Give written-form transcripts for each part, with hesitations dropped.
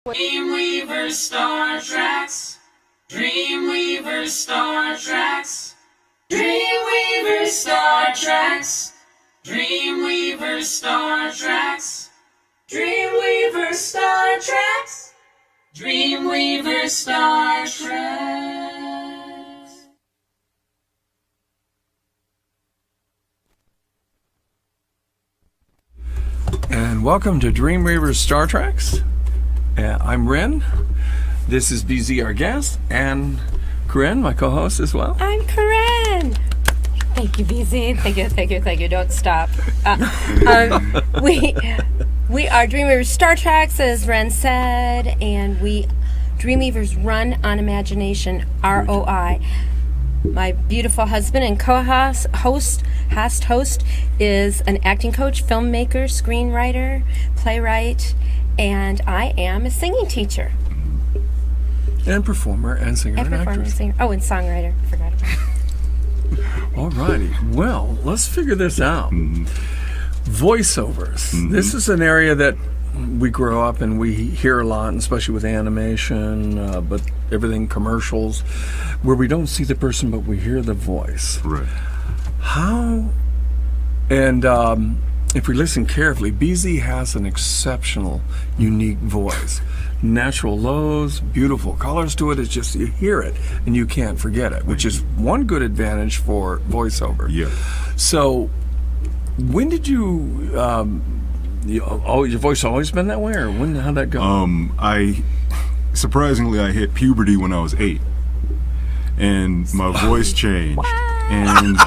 DreamWeavers StarTrax. DreamWeavers StarTrax. DreamWeavers StarTrax. DreamWeavers StarTrax. DreamWeavers StarTrax. DreamWeavers StarTrax. And welcome to DreamWeavers StarTrax. I'm Ren. This is BZ, our guest, and Corinne, my co-host as well. I'm Corinne. Thank you, BZ. Thank you. Don't stop. We are DreamWeavers StarTrax, as Ren said, and DreamWeavers run on imagination, ROI. My beautiful husband and host is an acting coach, filmmaker, screenwriter, playwright, and I am a singing teacher. And performer and singer and actress. And songwriter. I forgot about that. All righty. Well, let's figure this out. Voiceovers. This is an area that we grow up and we hear a lot, especially with animation, but everything commercials, where we don't see the person but we hear the voice. Right. How? And if we listen carefully, BZ has an exceptional, unique voice. Natural lows, beautiful colors to it. It's just, you hear it and you can't forget it, which is one good advantage for voiceover. Yeah. So, when did you, your voice always been that way, or how'd that go? Surprisingly, I hit puberty when I was 8, and my voice changed. And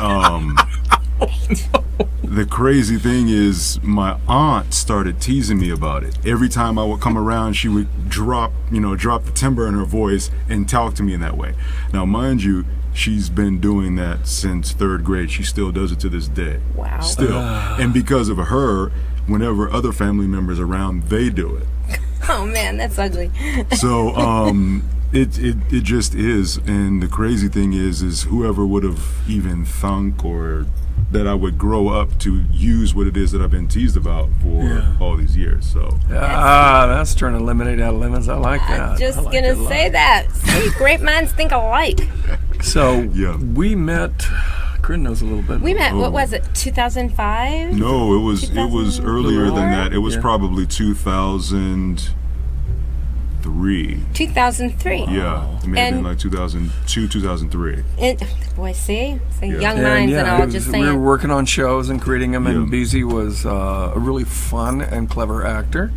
the crazy thing is, my aunt started teasing me about it. Every time I would come around, she would drop the timbre in her voice and talk to me in that way. Now, mind you, she's been doing that since 3rd grade. She still does it to this day. Wow. Still. And because of her, whenever other family members are around, they do it. Oh man, that's ugly. So it just is. And the crazy thing is whoever would have even thunk or that I would grow up to use what it is that I've been teased about for all these years. So that's turning lemonade out of lemons. I like that. Just I like gonna say that. See, great minds think alike. So we met. Corinne knows a little bit. We met. What was it? 2005? No, it was earlier than that. It was probably 2003. 2003. Yeah, it may have been like 2002, 2003. Boy, see, young minds and all. Just saying. We were working on shows and creating them, and BZ was a really fun and clever actor.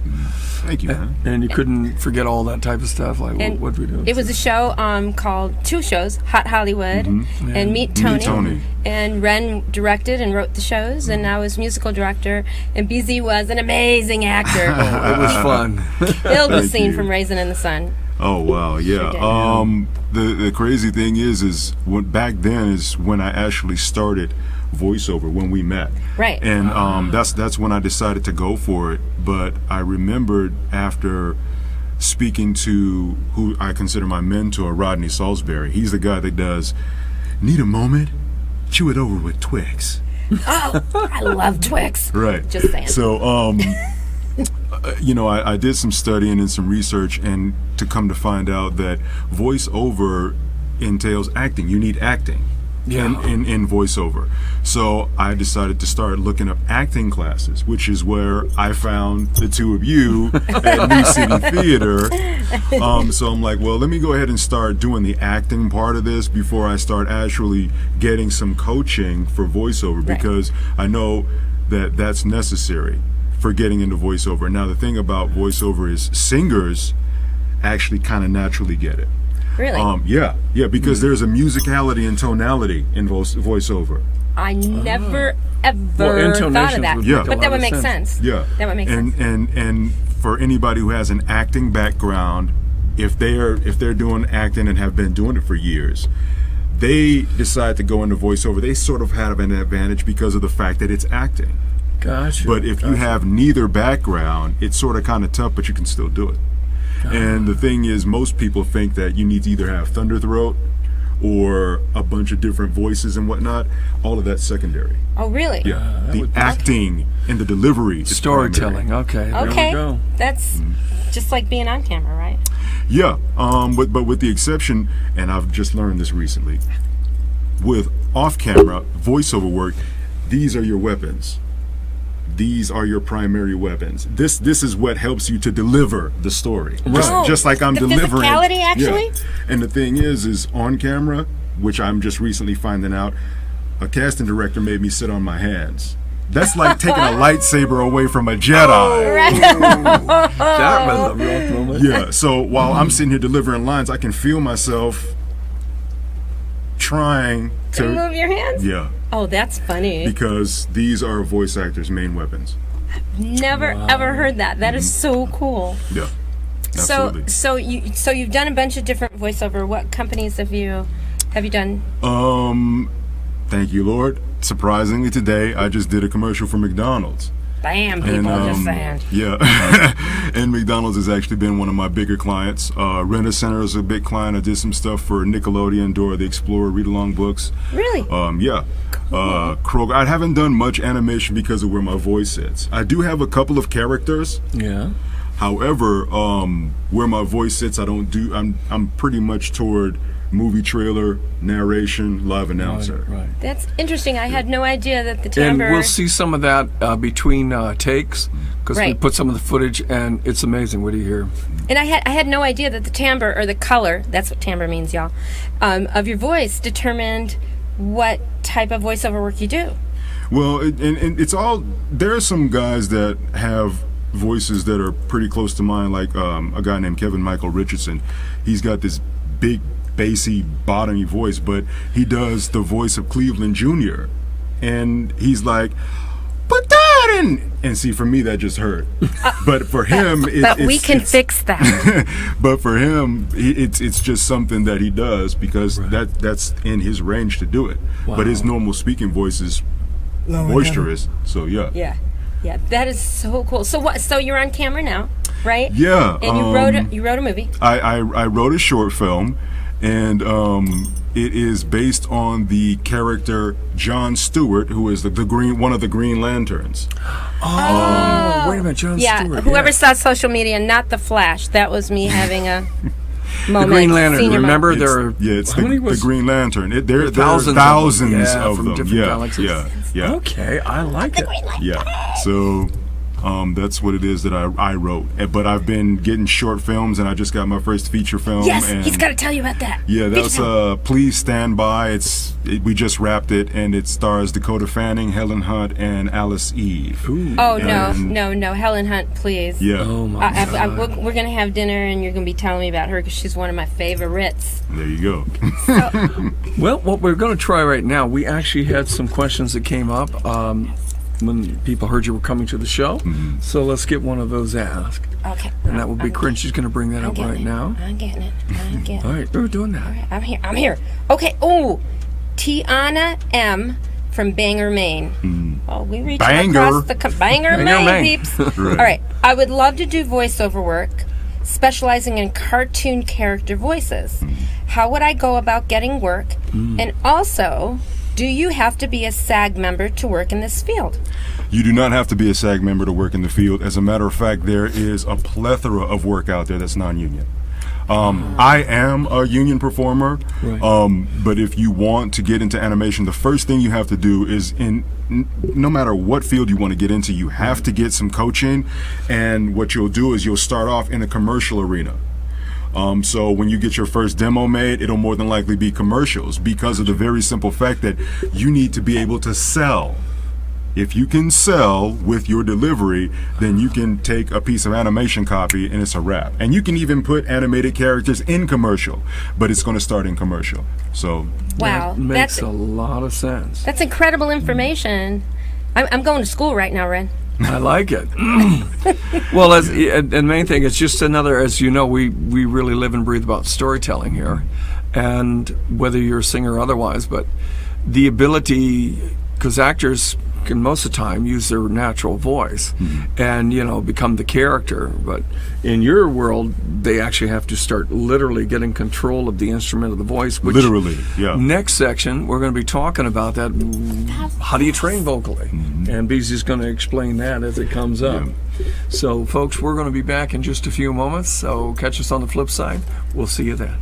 Thank you, man. And you couldn't forget all that type of stuff. Like, what we do? It was a show called 2 shows, Hot Hollywood and Meet Tony. And Ren directed and wrote the shows, and I was musical director, and BZ was an amazing actor. It was fun. Filled with scene from Raisin in the Sun. Oh wow, yeah. Sure The crazy thing is back then is when I actually started voiceover, when we met. Right. And that's when I decided to go for it. But I remembered after speaking to who I consider my mentor, Rodney Salisbury. He's the guy that does "Need a Moment? Chew it over with Twix." Oh, I love Twix. Right. Just saying. So, I did some studying and some research, and to come to find out that voiceover entails acting. You need acting in voiceover. So I decided to start looking up acting classes, which is where I found the two of you at New City Theater. So I'm like, well, let me go ahead and start doing the acting part of this before I start actually getting some coaching for voiceover, because I know that that's necessary for getting into voiceover. Now, the thing about voiceover is singers actually kind of naturally get it. Really? Yeah, because there's a musicality and tonality in voiceover. I never ever thought of that. But that would make sense. Yeah. That would make sense. And for anybody who has an acting background, if they're doing acting and have been doing it for years, they decide to go into voiceover, they sort of have an advantage because of the fact that it's acting. Gotcha. But if you have neither background, it's sort of kind of tough, but you can still do it. And the thing is, most people think that you need to either have thunder throat or a bunch of different voices and whatnot, all of that's secondary. Oh, really? Yeah, the would- acting and the delivery is Storytelling. primary. Okay. There Okay. we go. That's just like being on camera, right? Yeah, but with the exception, and I've just learned this recently, with off-camera voiceover work, these are your weapons. These are your primary weapons. This is what helps you to deliver the story. Oh, Just like I'm the delivering. physicality, actually? Yeah. And the thing is on camera, which I'm just recently finding out, a casting director made me sit on my hands. That's like taking a lightsaber away from a Jedi. That was a rough moment. Yeah, so while I'm sitting here delivering lines, I can feel myself trying To to. move your hands? Yeah, Oh, that's funny. because these are a voice actor's main weapons. Never ever heard that. That is so cool. Yeah, absolutely. So you've done a bunch of different voiceover. What companies have you done? Thank you, Lord. Surprisingly, today I just did a commercial for McDonald's. Bam, people, just saying. Yeah, and McDonald's has actually been one of my bigger clients. Rent a Center is a big client. I did some stuff for Nickelodeon, Dora the Explorer, read-along books. Really? Yeah. Kroger. I haven't done much animation because of where my voice sits. I do have a couple of characters. Yeah. However, where my voice sits, I don't do. I'm pretty much toward movie trailer, narration, live announcer. Right. That's interesting. I had no idea that the And timbre. we'll see some of that between takes, because we Right. put some of the footage, and it's amazing. What do you hear? And I had no idea that the timbre, or the color, that's what timbre means, y'all, of your voice determined what type of voiceover work you do. Well, and it's all. There are some guys that have voices that are pretty close to mine, like a guy named Kevin Michael Richardson. He's got this big, bassy, bottomy voice, but he does the voice of Cleveland Jr. And he's like, put that in. And see, for me, that just hurt. But for him, But we can fix that. But for him, it's just something that he does because that's in his range to do it. But his normal speaking voice is boisterous. So yeah. Yeah, that is so cool. So what? So you're on camera now, right? Yeah. And you wrote a movie. I wrote a short film, and it is based on the character John Stewart, who is one of the Green Lanterns. Oh, wait a minute, John Yeah, Stewart. whoever saw social media, not the Flash. That was me having a moment. The Green Lantern. Senior Remember, moment. there are It's how many the was Green Lantern. There are thousands thousands Yeah, of from them. different Yeah, galaxies. yeah. Okay, I like it. Yeah. So that's what it is that I wrote. But I've been getting short films, and I just got my first feature film. Yes, and he's got to tell you about that. Yeah, Feature that's film. Please Stand By. We just wrapped it, and it stars Dakota Fanning, Helen Hunt, and Alice Eve. Ooh. Oh and- no, Helen Hunt, please. Yeah. Oh my God. We're gonna have dinner, and you're gonna be telling me about her because she's one of my favorites. There you go. Well, what we're going to try right now, we actually had some questions that came up when people heard you were coming to the show. Mm-hmm. So let's get one of those asked. Okay. And that will be Corinne. She's going to bring that I'm up getting right it. now. I'm getting it. All right, we're doing that. I'm here. Okay. Oh, Tiana M. from Bangor, Maine. Oh, we reached Bangor. across the Bangor, Bangor, Maine, Maine. peeps. Right. All right. I would love to do voiceover work, specializing in cartoon character voices. How would I go about getting work? And also, do you have to be a SAG member to work in this field? You do not have to be a SAG member to work in the field. As a matter of fact, there is a plethora of work out there that's non-union. I am a union performer, Right. but if you want to get into animation, the first thing you have to do is, no matter what field you want to get into, you have to get some coaching. And what you'll do is you'll start off in the commercial arena. So when you get your first demo made, it'll more than likely be commercials, because of the very simple fact that you need to be able to sell. If you can sell with your delivery, then you can take a piece of animation copy and it's a wrap. And you can even put animated characters in commercial, but it's going to start in commercial. So Wow, That makes a lot of sense. that's incredible information. I'm going to school right now, Ren. I like it. Well, and the main thing, it's just another, as you know, we really live and breathe about storytelling here. And whether you're a singer or otherwise, but the ability, because actors can most of the time use their natural voice and, become the character. But in your world, they actually have to start literally getting control of the instrument of the voice. Which Literally, yeah. Next section, we're going to be talking about that. How do you train vocally? And BZ's going to explain that as it comes up. So, folks, we're going to be back in just a few moments. So catch us on the flip side. We'll see you then.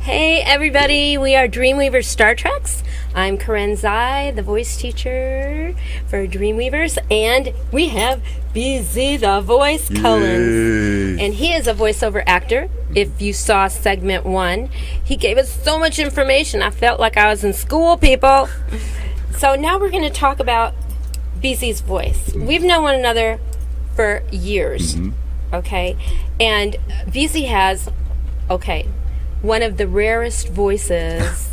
Hey everybody, we are DreamWeavers StarTrax. I'm Karen Zai, the voice teacher for DreamWeavers, and we have BZ the Voice Cullens. And he is a voiceover actor. If you saw segment 1, he gave us so much information. I felt like I was in school, people. So now we're going to talk about BZ's voice. We've known one another for years, okay? And BZ has, one of the rarest voices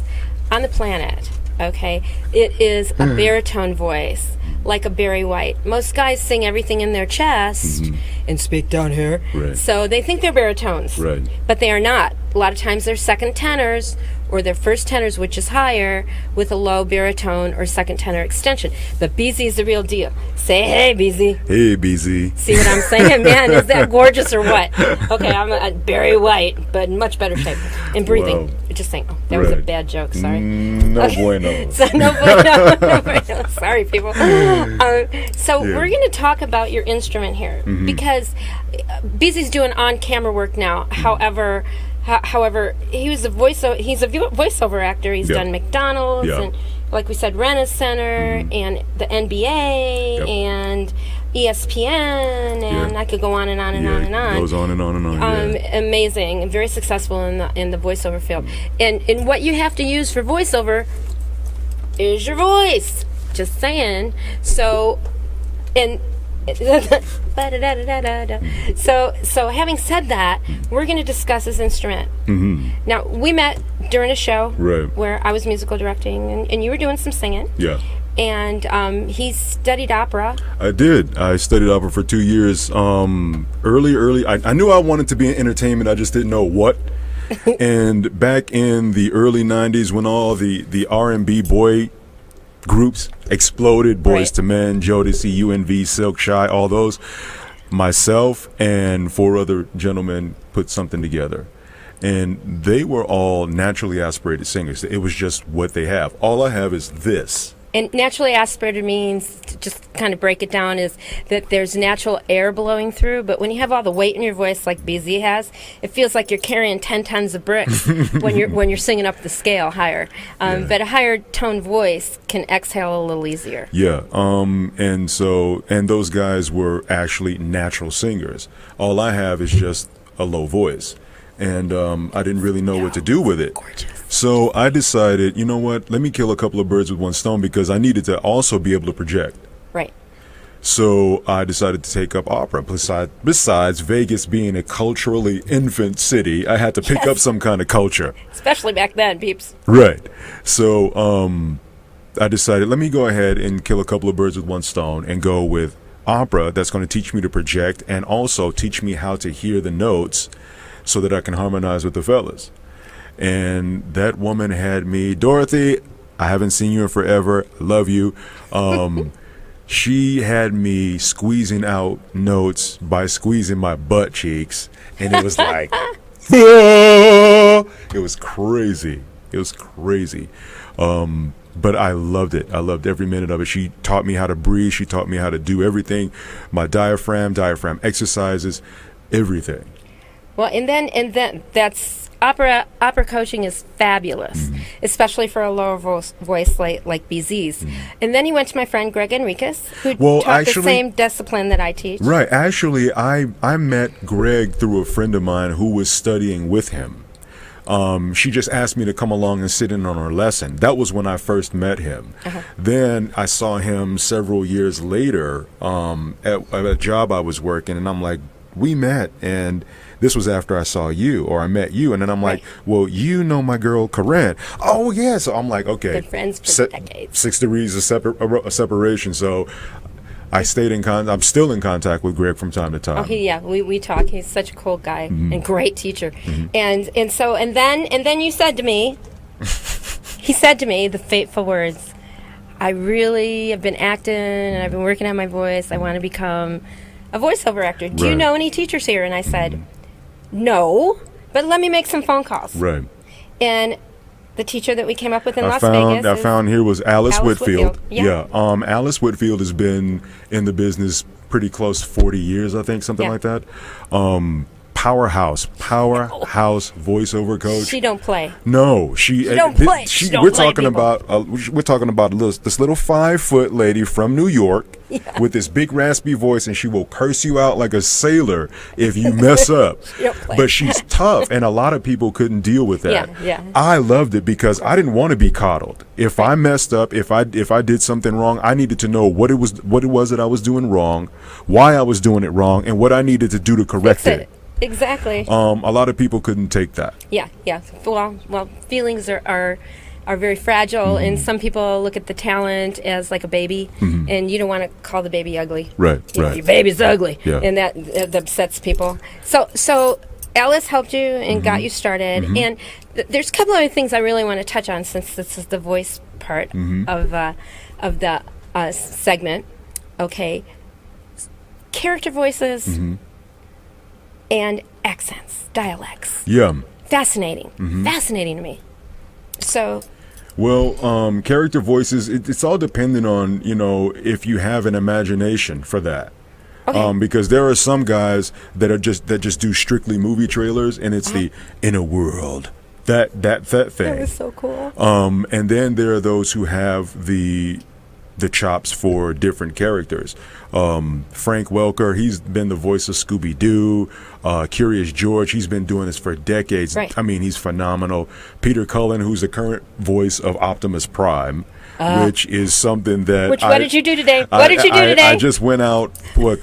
on the planet, okay? It is a baritone voice, like a Barry White. Most guys sing everything in their chest and speak down here. Right. So they think they're baritones, Right. but they are not. A lot of times they're second tenors or their first tenors, which is higher, with a low baritone or second tenor extension. But BZ is the real deal. Say, hey, BZ. Hey, BZ. See what I'm saying? Man, is that gorgeous or what? Okay, I'm a Barry White, but in much better shape. And breathing. Wow. Just saying. Oh, that was a Right. bad joke, sorry. No bueno. So, no bueno. Sorry, people. So we're going to talk about your instrument here because BZ's doing on-camera work now. However, he's a voiceover actor. He's done McDonald's and, like we said, Renner Center and the NBA and ESPN, and I could go on and on and on and on. Goes on and on and on. Amazing and very successful in the voiceover field. And what you have to use for voiceover is your voice. Just saying. So, and so having said that, we're going to discuss this instrument. Now, we met during a show where I was musical directing, and you were doing some singing. Yeah. And he studied opera. I did. I studied opera for 2 years. Early. I knew I wanted to be in entertainment. I just didn't know what. And back in the early 90s, when all the R&B boy groups exploded, Boys to Men, Jodeci, UNV, Silk Shy, all those, myself and 4 other gentlemen put something together. And they were all naturally aspirated singers. It was just what they have. All I have is this. And naturally aspirated means, to just kind of break it down, is that there's natural air blowing through, but when you have all the weight in your voice like BZ has, it feels like you're carrying 10 tons of bricks when you're singing up the scale higher. But a higher tone voice can exhale a little easier. Yeah, and those guys were actually natural singers. All I have is just a low voice, and I didn't really know what to do with it. Gorgeous. So I decided, you know what, let me kill a couple of birds with one stone, because I needed to also be able to project. Right. So I decided to take up opera. Besides Vegas being a culturally infant city, I had to pick up some kind of culture. Especially back then, peeps. Right. So I decided, let me go ahead and kill a couple of birds with one stone and go with opera that's going to teach me to project and also teach me how to hear the notes so that I can harmonize with the fellas. And that woman had me, Dorothy, I haven't seen you in forever. I love you. She had me squeezing out notes by squeezing my butt cheeks. And it was like, it was crazy. It was crazy. But I loved it. I loved every minute of it. She taught me how to breathe. She taught me how to do everything. My diaphragm exercises, everything. Well, and then that's opera coaching is fabulous, especially for a lower voice like BZ's. And then he went to my friend Greg Enriquez, who taught the same discipline that I teach. Right. Actually, I met Greg through a friend of mine who was studying with him. She just asked me to come along and sit in on her lesson. That was when I first met him. Then I saw him several years later at a job I was working, and I'm like, we met, and this was after I saw you, or I met you, and then I'm like, well, you know my girl Karen. Oh yeah, so I'm like, okay, good friends for decades. 6 degrees of separation. So I stayed in contact. I'm still in contact with Greg from time to time. Oh, we talk. He's such a cool guy and great teacher. And then you said to me, he said to me the fateful words, I really have been acting and I've been working on my voice. I want to become a voiceover actor. Do you Right. know any teachers here? And I said, no, but let me make some phone calls. Right. And the teacher that we came up with in Las I Vegas. found here was Alice Alice Whitfield. Whitfield. Yeah. Alice Whitfield has been in the business pretty close to 40 years, I think, something Yeah. like that. Powerhouse voiceover coach. She don't play. No, she don't play. She don't we're play, talking people. about we're talking about this little 5-foot lady from New York with this big raspy voice, and she will curse you out like a sailor if you mess up. She don't play. But she's tough, and a lot of people couldn't deal with that. Yeah. I loved it because I didn't want to be coddled. If I messed up, if I did something wrong, I needed to know what it was that I was doing wrong, why I was doing it wrong, and what I needed to do to correct Fix it. it. Exactly. A lot of people couldn't take that. Yeah. Well, feelings are very fragile, and some people look at the talent as like a baby, and you don't want to call the baby ugly. Right, You know, right. your baby's ugly, Yeah. and that upsets people. So Alice helped you and got you started, and there's a couple other things I really want to touch on since this is the voice part of the segment. Okay, character voices. And accents, dialects. Yeah. Fascinating. Fascinating to me. So, Well, character voices, it's all dependent on, if you have an imagination for that. okay. Because there are some guys that just do strictly movie trailers, and it's the inner world. That thing. That was so cool. And then there are those who have the chops for different characters. Frank Welker, he's been the voice of Scooby-Doo. Curious George, he's been doing this for decades. Right. I mean, he's phenomenal. Peter Cullen, who's the current voice of Optimus Prime, which is something that What did you do today? What did you do today? I just went out for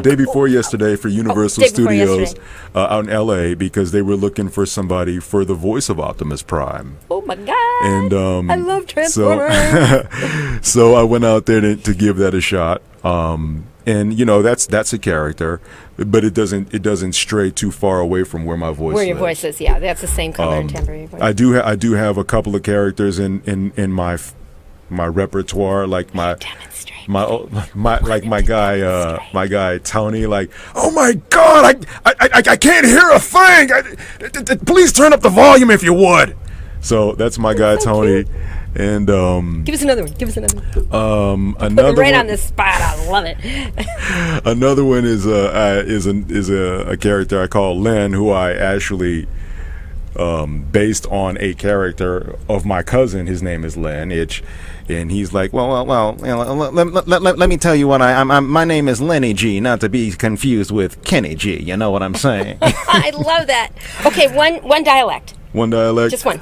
day before yesterday for Universal day before Studios yesterday. out in LA because they were looking for somebody for the voice of Optimus Prime. Oh my God. And I love Transformers. So I went out there to give that a shot. And that's a character, but it doesn't stray too far away from where my voice Where your lives. voice is, yeah, that's the same color and timbre of your voice. I do have a couple of characters in my repertoire, like my Demonstrate. my guy Tony, like, oh my God, I can't hear a thing. Please turn up the volume if you would. So that's my guy so Tony. cute. And Give us another one. another Right one, on the spot. I love it. another one is a character I call Len, who I actually based on a character of my cousin. His name is Len Itch, and he's like, well, let me tell you what my name is Lenny G, not to be confused with Kenny G. You know what I'm saying? I love that. Okay, one dialect. One dialect. Just one.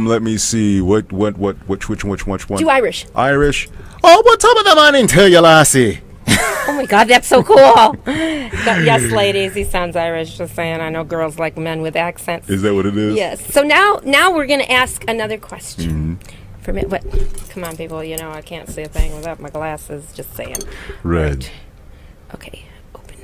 Let me see. Which one? Do Irish. Irish. Oh, what's up with the morning to you, lassie? Oh my God, that's so cool. Yes, ladies, he sounds Irish. Just saying, I know girls like men with accents. Is that what it is? Yes. So now we're going to ask another question. For me, what? Come on, people. I can't see a thing without my glasses. Just saying. Right. Okay. Open.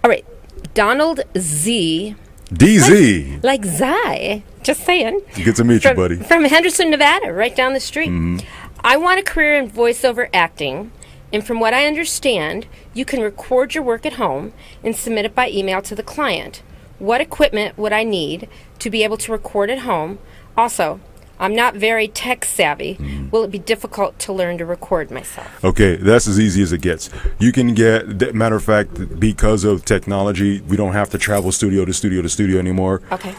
All right. Donald Z. DZ. Like Zai. Just saying. Good to meet you, buddy. From Henderson, Nevada, right down the street. I want a career in voiceover acting, and from what I understand, you can record your work at home and submit it by email to the client. What equipment would I need to be able to record at home? Also, I'm not very tech savvy. Will it be difficult to learn to record myself? Okay, that's as easy as it gets. You can get, matter of fact, because of technology, we don't have to travel studio to studio to studio anymore. Okay.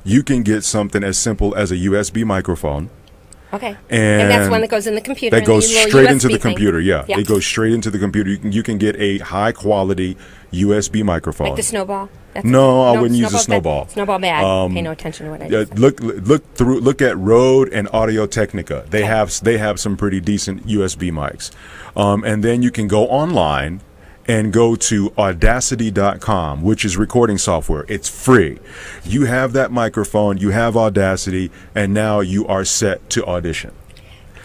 You can get something as simple as a USB microphone. Okay. And that's one that goes in the computer. That goes and the little straight into USB the thing. computer. Yeah, Yeah. it goes straight into the computer. You can get a high quality USB microphone. Like the Snowball? That's No, I wouldn't use a Snowball's bad. Snowball. Snowball bad. Pay no attention to what I say. Look at Rode and Audio Technica. They have some pretty decent USB mics, and then you can go online and go to audacity.com, which is recording software. It's free. You have that microphone, you have Audacity, and now you are set to audition.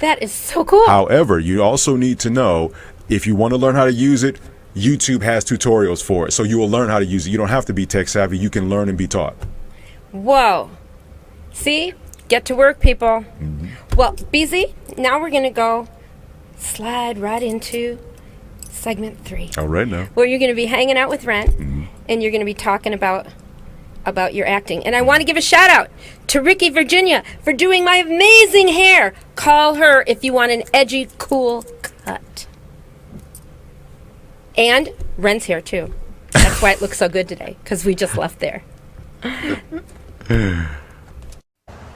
That is so cool. However, you also need to know, if you want to learn how to use it, YouTube has tutorials for it, so you will learn how to use it. You don't have to be tech savvy. You can learn and be taught. Whoa. See? Get to work, people. Well, BZ, now we're going to slide right into segment 3. All right now. Where you're going to be hanging out with Rent, and you're going to be talking about your acting. And I want to give a shout out to Ricky Virginia for doing my amazing hair. Call her if you want an edgy, cool cut. And Rent's hair too. That's why it looks so good today, because we just left there.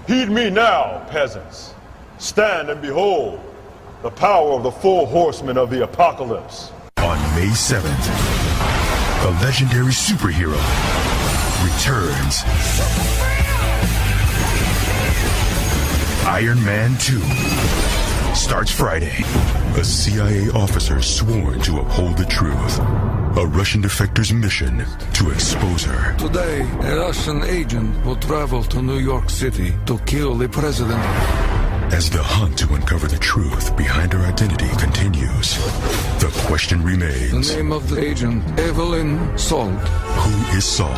Heed me now, peasants. Stand and behold the power of the 4 horsemen of the apocalypse. On May 7th, the legendary superhero returns. Iron Man 2 starts Friday. A CIA officer sworn to uphold the truth. A Russian defector's mission to expose her. Today, a Russian agent will travel to New York City to kill the president. As the hunt to uncover the truth behind her identity continues, the question The remains, name of the agent, Evelyn Salt. who is Salt?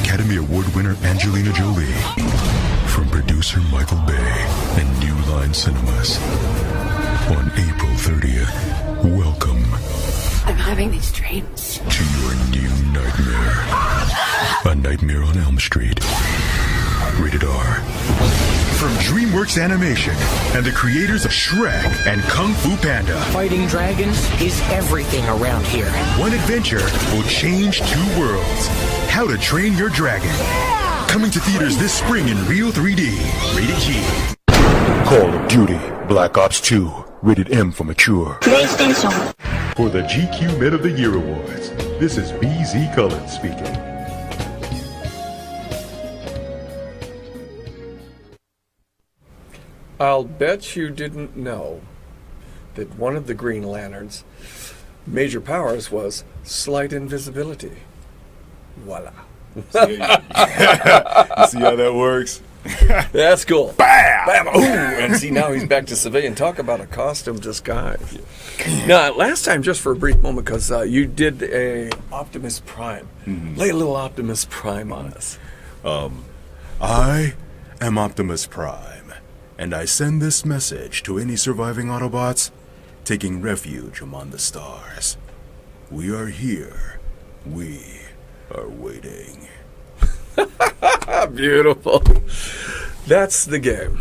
Academy Award winner Angelina Jolie. From producer Michael Bay and New Line Cinemas. On April 30th, welcome I'm having these dreams. to your new nightmare. A Nightmare on Elm Street. Rated R. From DreamWorks Animation and the creators of Shrek and Kung Fu Panda, Fighting dragons is everything around here. one adventure will change 2 worlds. How to Train Your Dragon. Coming to theaters this spring in real 3D. Rated G. Call of Duty Black Ops 2, rated M for mature. PlayStation. For the GQ Men of the Year Awards, this is BZ Cullen speaking. I'll bet you didn't know that one of the Green Lanterns' major powers was slight invisibility. Voila. You see how that works? That's cool. Bam! Bam! Ooh! And see, now he's back to civilian. Talk about a costume disguise. Now, last time, just for a brief moment, because you did a Optimus Prime. Lay a little Optimus Prime on us. I am Optimus Prime, and I send this message to any surviving Autobots taking refuge among the stars. We are here. We are waiting. Beautiful. That's the game.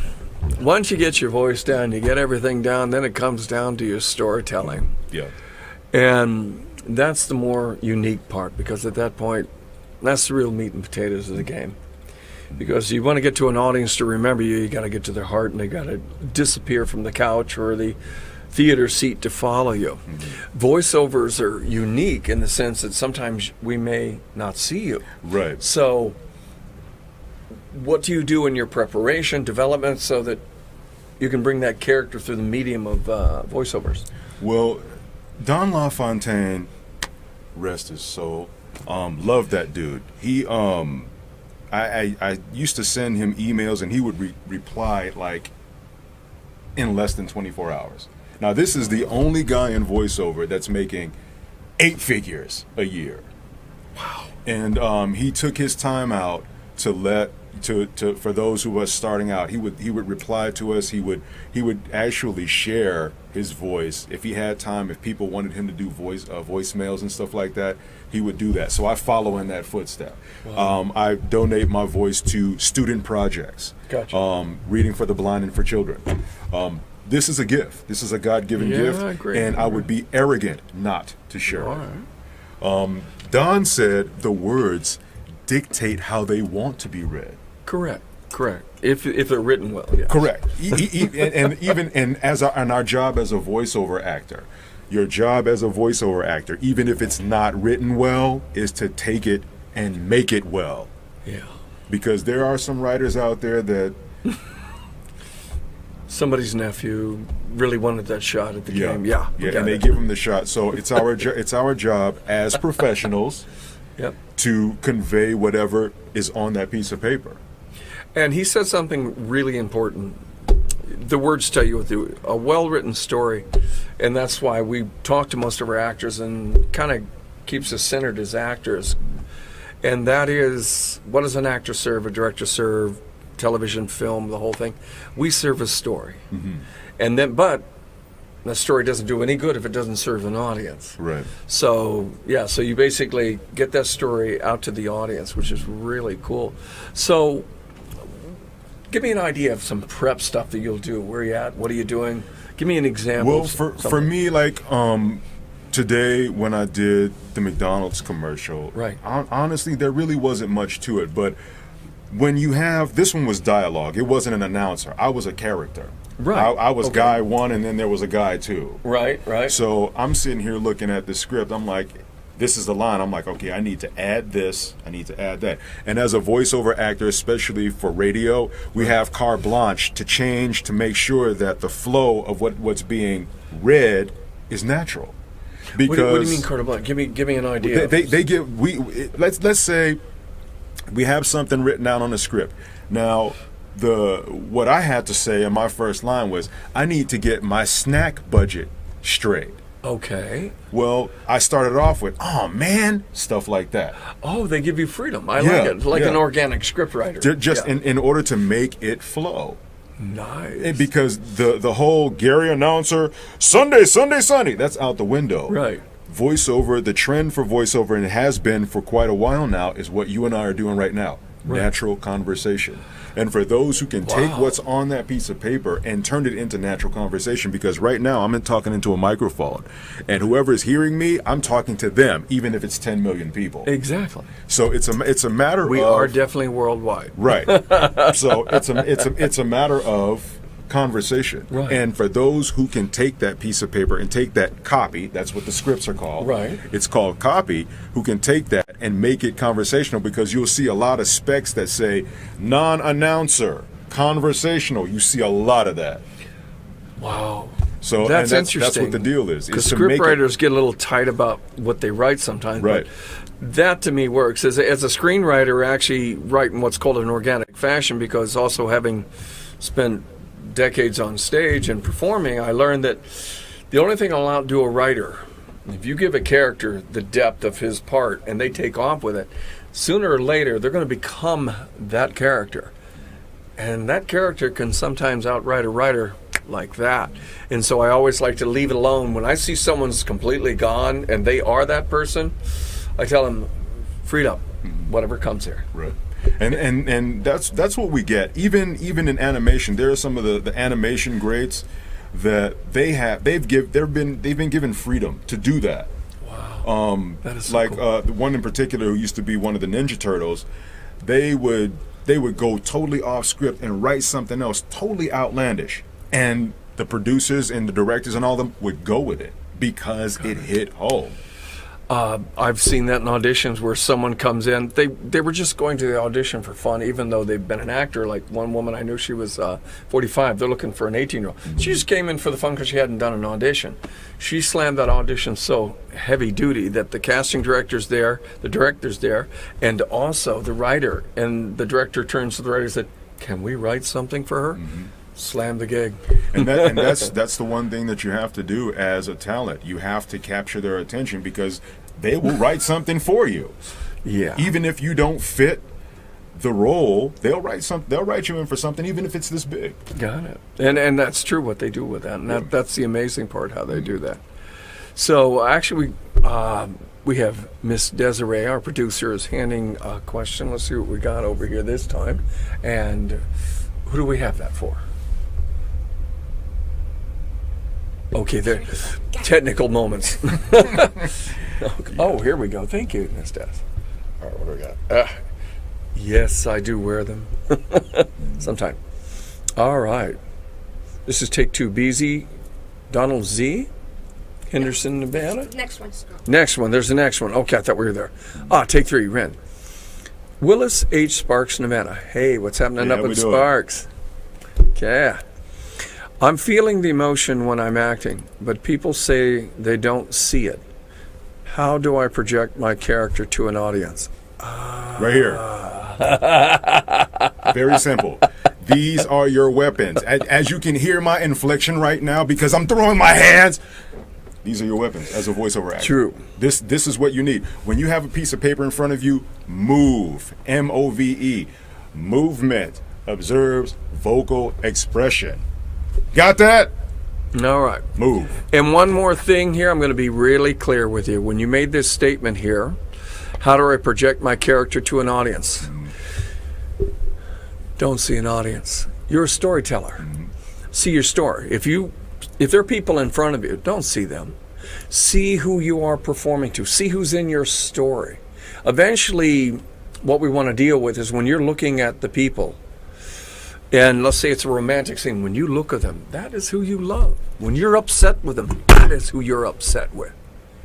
Once you get your voice down, you get everything down, then it comes down to your storytelling. Yeah. And that's the more unique part, because at that point, that's the real meat and potatoes of the game. Because you want to get to an audience to remember you, you got to get to their heart, and they got to disappear from the couch or the theater seat to follow you. Voiceovers are unique in the sense that sometimes we may not see you. Right. So what do you do in your preparation, development, so that you can bring that character through the medium of voiceovers? Well, Don LaFontaine, rest his soul, loved that dude. He, I used to send him emails, and he would reply like in less than 24 hours. Now, this is the only guy in voiceover that's making 8 figures a year. Wow. And he took his time out to let for those who were starting out. He would reply to us. He would actually share his voice if he had time. If people wanted him to do voicemails and stuff like that, he would do that. So I follow in that footstep. Wow. I donate my voice to student projects. Gotcha. Reading for the blind and for children. This is a gift. This is a God-given gift, great. and I would be arrogant not to share All it. right. Don said the words dictate how they want to be read. Correct. If they're written well, yes. Correct. And our job as a voiceover actor, your job as a voiceover actor, even if it's not written well, is to take it and make it well. Yeah. Because there are some writers out there that Somebody's nephew really wanted that shot at the game. Yeah. and they give them the shot. So it's our job as professionals Yep. to convey whatever is on that piece of paper. And he said something really important. The words tell you what to do. A well-written story, and that's why we talk to most of our actors and kind of keeps us centered as actors. And that is, what does an actor serve, a director serve, television, film, the whole thing. We serve a story. And then, but the story doesn't do any good if it doesn't serve an audience. Right. So, yeah, so you basically get that story out to the audience, which is really cool. So, give me an idea of some prep stuff that you'll do. Where are you at? What are you doing? Give me an example. Well, for me, like today when I did the McDonald's commercial, right? Honestly, there really wasn't much to it. But when you have this one was dialogue. It wasn't an announcer. I was a character. Right. I was guy one, and then there was a guy two. Right. Right. So I'm sitting here looking at the script. I'm like, this is the line. I'm like, okay, I need to add this. I need to add that. And as a voiceover actor, especially for radio, we have carte blanche to change to make sure that the flow of what's being read is natural. Because what do you mean carte blanche? Give me an idea. They give let's say we have something written out on the script. Now, what I had to say in my first line was, I need to get my snack budget straight. Okay. Well, I started off with, oh man, stuff like that. Oh, they give you freedom. I like it. Like an organic scriptwriter. Just in order to make it flow. Nice. And because the whole Gary announcer, Sunday, that's out the window. Right. Voiceover, the trend for voiceover, and it has been for quite a while now, is what you and I are doing right now. Right. Natural conversation. And for those who can take what's on that piece of paper and turn it into natural conversation, because right now I'm talking into a microphone, and whoever is hearing me, I'm talking to them, even if it's 10 million people. Exactly. So it's a matter we of... We are definitely worldwide. Right. So it's a matter of conversation. Right. And for those who can take that piece of paper and take that copy, that's what the scripts are called. Right. It's called copy, who can take that and make it conversational, because you'll see a lot of specs that say non-announcer, conversational. You see a lot of that. Wow. So that's interesting. That's what the deal is. Because scriptwriters get a little tight about what they write sometimes. Right. But that to me works. As a screenwriter, actually write in what's called an organic fashion, because also having spent decades on stage and performing, I learned that the only thing I'll outdo a writer, if you give a character the depth of his part and they take off with it, sooner or later they're going to become that character. And that character can sometimes outwrite a writer like that. And so I always like to leave it alone. When I see someone's completely gone and they are that person, I tell them, freed up, whatever comes here. Right. And that's what we get. Even in animation, there are some of the animation greats that they've been given freedom to do that. Wow. That is so like cool. The one in particular who used to be one of the Ninja Turtles, they would go totally off script and write something else totally outlandish, and the producers and the directors and all of them would go with it because it hit home. I've seen that in auditions where someone comes in. They were just going to the audition for fun, even though they've been an actor. Like one woman I knew, she was 45. They're looking for an 18-year-old. She just came in for the fun because she hadn't done an audition. She slammed that audition so heavy duty that the casting director's there, the director's there, and also the writer. And the director turns to the writer and said, "Can we write something for her?" Slam the gig. And that's the one thing that you have to do as a talent. You have to capture their attention, because they will write something for you. Yeah. Even if you don't fit the role, they'll write you in for something, even if it's this big. Got it. And that's true what they do with that. And that's the amazing part, how they do that. So actually we have Miss Desiree, our producer, is handing a question. Let's see what we got over here this time. And who do we have that for? Okay, there. Technical moments. Oh, here we go. Thank you, Miss Des. All right, what do we got? Yes, I do wear them. Sometime. All right. This is take 2. BZ, Donald Z, Henderson, Nevada. Next one. Next one. There's the next one. Okay, I thought we were there. Take 3, Ren. Willis H. Sparks, Nevada. Hey, what's happening up in Sparks? Okay. I'm feeling the emotion when I'm acting, but people say they don't see it. How do I project my character to an audience? Right here. Very simple. These are your weapons. As you can hear my inflection right now, because I'm throwing my hands, these are your weapons as a voiceover actor. True. This is what you need. When you have a piece of paper in front of you, move. MOVE. Movement. observes vocal expression. Got that? All right. Move. And one more thing here, I'm going to be really clear with you. When you made this statement here, how do I project my character to an audience? Don't see an audience. You're a storyteller. See your story. If there are people in front of you, don't see them. See who you are performing to. See who's in your story. Eventually, what we want to deal with is when you're looking at the people, and let's say it's a romantic scene, when you look at them, that is who you love. When you're upset with them, that is who you're upset with.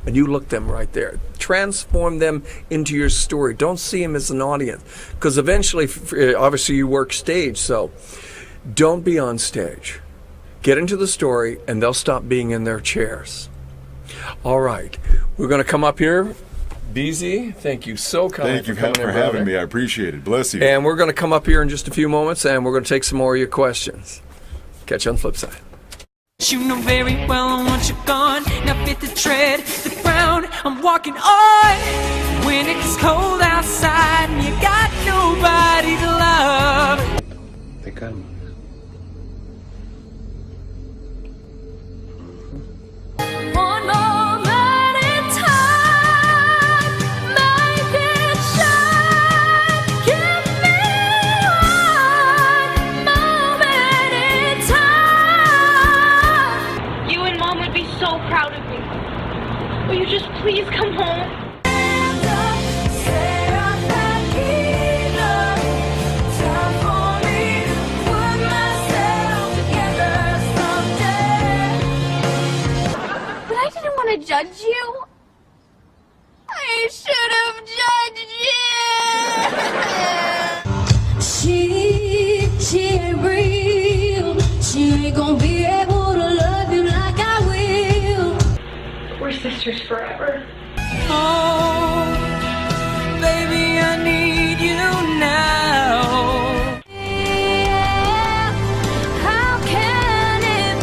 And you look them right there. Transform them into your story. Don't see them as an audience. Because eventually, obviously you work stage, so don't be on stage. Get into the story, and they'll stop being in their chairs. All right. We're going to come up here. BZ, thank you so kindly Thank you for coming for in, having brother. me. I appreciate it. Bless you. And we're going to come up here in just a few moments, and we're going to take some more of your questions. Catch you on the flip side. You know very well once you're gone, now fit to tread the ground. I'm walking on when it's cold outside and you got nobody to love. One moment in time, make it shine. Give me one moment in time. You and Mom would be so proud of me. Will you just please come home? But I didn't want to judge you. I should have judged you. She ain't real. She ain't gonna be able to love you like I will. We're sisters forever. Oh, baby, I need you now. How can it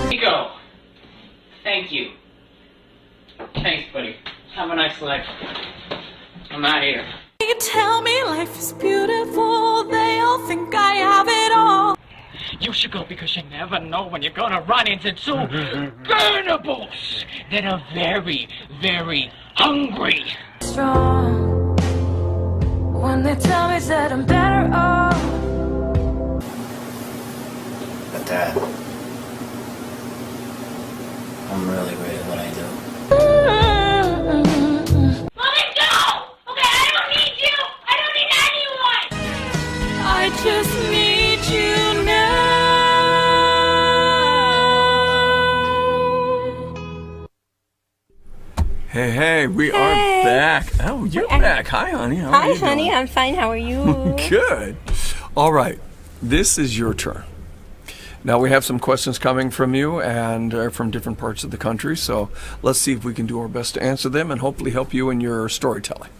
be? Nico, thank you. Thanks, buddy. Have a nice life. I'm out of here. You tell me life is beautiful. They all think I have it all. You should go because you never know when you're gonna run into two burnables that are very, very hungry. Strong when they tell me that I'm better off. But Dad, I'm really great at what I do. Let me go! Okay, I don't need you! I don't need anyone! I just need you now. Hey, we are back. Oh, you're back. Hi, honey. How are Hi, you honey. doing? I'm fine. How are you? Good. All right. This is your turn. Now, we have some questions coming from you and from different parts of the country, so let's see if we can do our best to answer them and hopefully help you in your storytelling.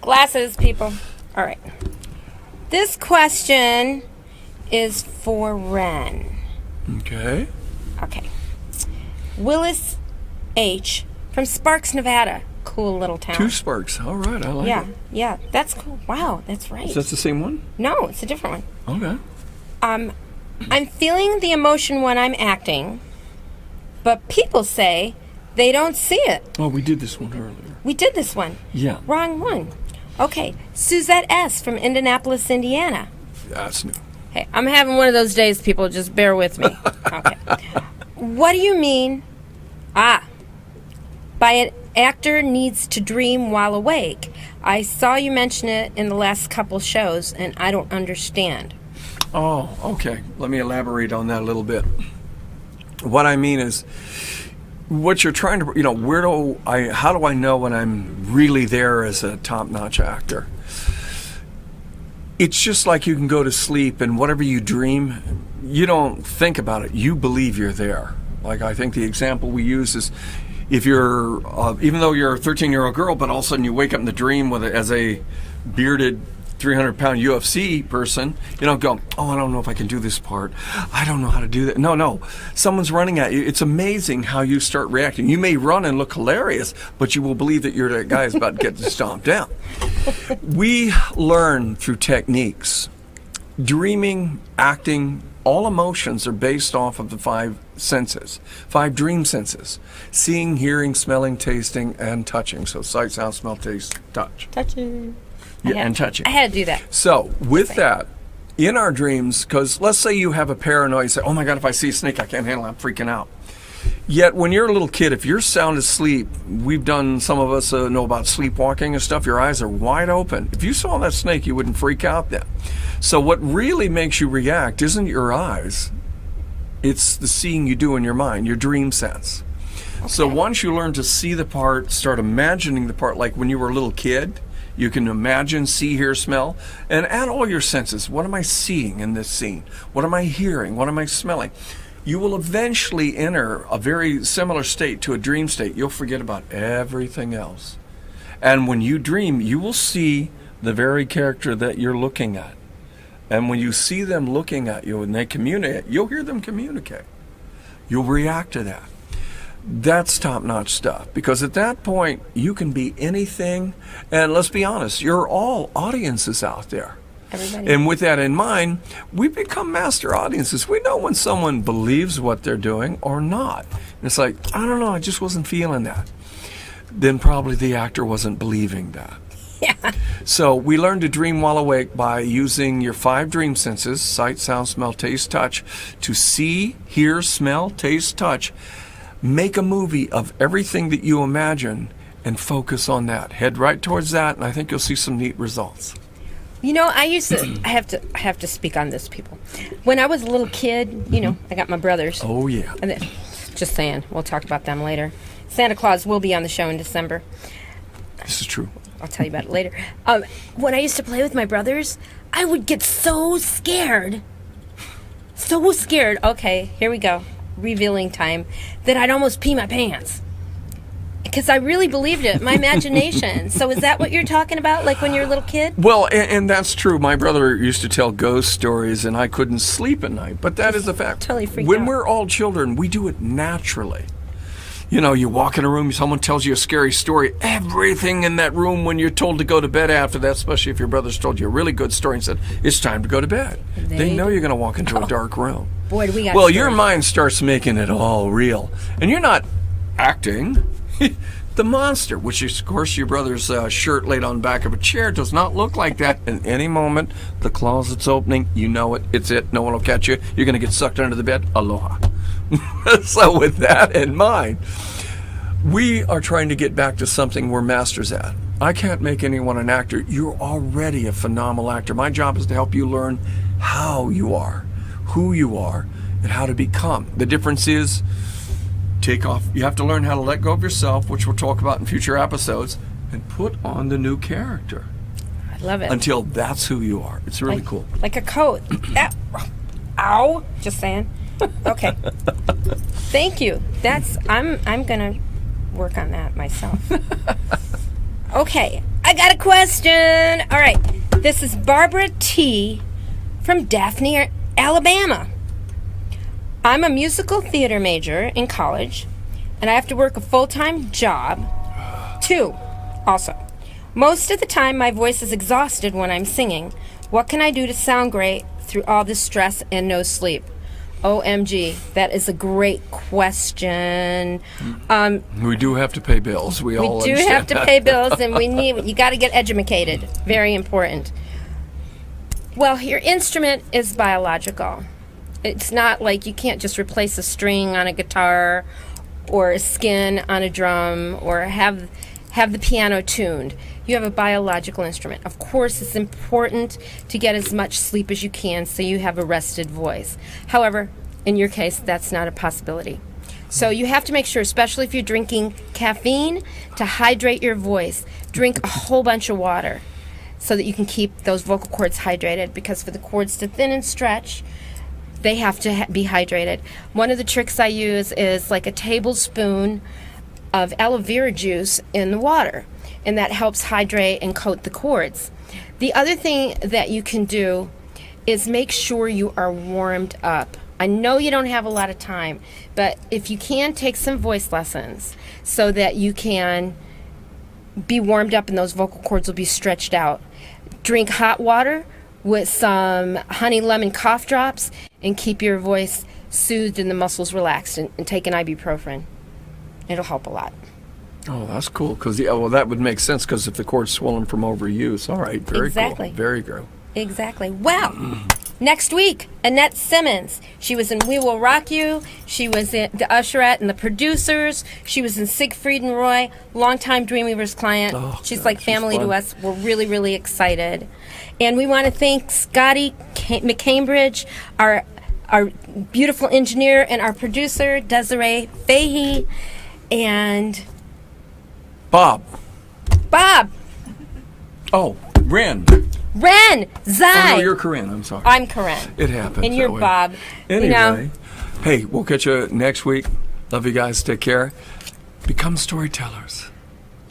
Glasses, people. All right. This question is for Ren. Okay. Okay. Willis H. from Sparks, Nevada. Cool little town. 2 Sparks. All right. I like Yeah, it. yeah. That's cool. Wow, that's right. Is that the same one? No, it's a different one. Okay. I'm feeling the emotion when I'm acting, but people say they don't see it. Oh, we did this one earlier. We did this one. Yeah. Wrong one. Okay. Suzette S. from Indianapolis, Indiana. That's new. Hey, I'm having one of those days, people. Just bear with me. Okay. What do you mean? By an actor needs to dream while awake. I saw you mention it in the last couple shows, and I don't understand. Oh, okay. Let me elaborate on that a little bit. What I mean is, what you're trying to, how do I know when I'm really there as a top-notch actor? It's just like you can go to sleep and whatever you dream, you don't think about it. You believe you're there. Like, I think the example we use is if you're, even though you're a 13-year-old girl, but all of a sudden you wake up in the dream as a bearded 300-pound UFC person, you don't go, oh, I don't know if I can do this part. I don't know how to do that. No. Someone's running at you. It's amazing how you start reacting. You may run and look hilarious, but you will believe that you're that guy who's about to get stomped down. We learn through techniques. Dreaming, acting, all emotions are based off of the 5 senses, 5 dream senses: seeing, hearing, smelling, tasting, and touching. So sight, sound, smell, taste, touch. Touching. Yeah, and touching. I had to do that. So with that, in our dreams, because let's say you have a paranoia, you say, oh my God, if I see a snake, I can't handle it, I'm freaking out. Yet when you're a little kid, if you're sound asleep, we've done, some of us know about sleepwalking and stuff, your eyes are wide open. If you saw that snake, you wouldn't freak out then. So what really makes you react isn't your eyes, it's the seeing you do in your mind, your dream sense. Okay. So once you learn to see the part, start imagining the part, like when you were a little kid, you can imagine, see, hear, smell, and add all your senses. What am I seeing in this scene? What am I hearing? What am I smelling? You will eventually enter a very similar state to a dream state. You'll forget about everything else. And when you dream, you will see the very character that you're looking at. And when you see them looking at you and they communicate, you'll hear them communicate. You'll react to that. That's top-notch stuff, because at that point you can be anything, and let's be honest, you're all audiences out there. Everybody. And with that in mind, we become master audiences. We know when someone believes what they're doing or not. And it's like, I don't know, I just wasn't feeling that. Then probably the actor wasn't believing that. Yeah. So we learn to dream while awake by using your 5 dream senses, sight, sound, smell, taste, touch, to see, hear, smell, taste, touch. Make a movie of everything that you imagine and focus on that. Head right towards that, and I think you'll see some neat results. You know, I have to speak on this, people. When I was a little kid, you know, I got my brothers. Oh, yeah. And then, just saying, we'll talk about them later. Santa Claus will be on the show in December. This is true. I'll tell you about it later. When I used to play with my brothers, I would get so scared. So scared. Okay, here we go. Revealing time. That I'd almost pee my pants. Because I really believed it. My imagination. So is that what you're talking about, like when you're a little kid? Well, and that's true. My brother used to tell ghost stories, and I couldn't sleep at night. But that is a fact. Totally freaked When out. we're all children, we do it naturally. You know, you walk in a room, someone tells you a scary story. Everything in that room, when you're told to go to bed after that, especially if your brother's told you a really good story and said, it's time to go to bed. They know you're going to walk into a dark room. Boy, do we got Well, stories. your mind starts making it all real. And you're not acting. The monster, which is, of course, your brother's shirt laid on the back of a chair, does not look like that. In any moment, the closet's opening. You know it. It's it. No one will catch you. You're going to get sucked under the bed. Aloha. So with that in mind, we are trying to get back to something we're masters at. I can't make anyone an actor. You're already a phenomenal actor. My job is to help you learn how you are, who you are, and how to become. The difference is, take off. You have to learn how to let go of yourself, which we'll talk about in future episodes, and put on the new character. I love it. Until that's who you are. It's really cool. Like a coat. Ow. Just saying. Okay. Thank you. I'm gonna work on that myself. Okay. I got a question. All right. This is Barbara T. from Daphne, Alabama. I'm a musical theater major in college, and I have to work a full-time job, too, also. Most of the time, my voice is exhausted when I'm singing. What can I do to sound great through all this stress and no sleep? OMG, that is a great question. We do have to pay bills. We all do understand have to that. pay bills, and you got to get educated. Very important. Well, your instrument is biological. It's not like you can't just replace a string on a guitar or a skin on a drum or have the piano tuned. You have a biological instrument. Of course, it's important to get as much sleep as you can so you have a rested voice. However, in your case, that's not a possibility. So you have to make sure, especially if you're drinking caffeine, to hydrate your voice. Drink a whole bunch of water so that you can keep those vocal cords hydrated, because for the cords to thin and stretch, they have to be hydrated. One of the tricks I use is like a tablespoon of aloe vera juice in the water, and that helps hydrate and coat the cords. The other thing that you can do is make sure you are warmed up. I know you don't have a lot of time, but if you can, take some voice lessons so that you can be warmed up and those vocal cords will be stretched out. Drink hot water with some honey lemon cough drops and keep your voice soothed and the muscles relaxed, and take an ibuprofen. It'll help a lot. Oh, that's cool. Because well, that would make sense. Because if the cord's swollen from overuse, all right, very Exactly. cool, very good. Exactly. Well, next week, Annette Simmons. She was in We Will Rock You. She was in the Usherette and the Producers. She was in Siegfried and Roy. Longtime Dreamweavers client. Oh, she's God, like she's family fun. to us. We're really, really excited. And we want to thank Scotty McCambridge, our beautiful engineer, and our producer, Desiree Fahey, and Bob. Bob. Oh, Ren. Ren. Zai. Oh, no, you're Corinne. I'm sorry. I'm Corinne. It happens. And you're that way. Bob. Anyway, You know, hey, we'll catch you next week. Love you guys. Take care. Become storytellers.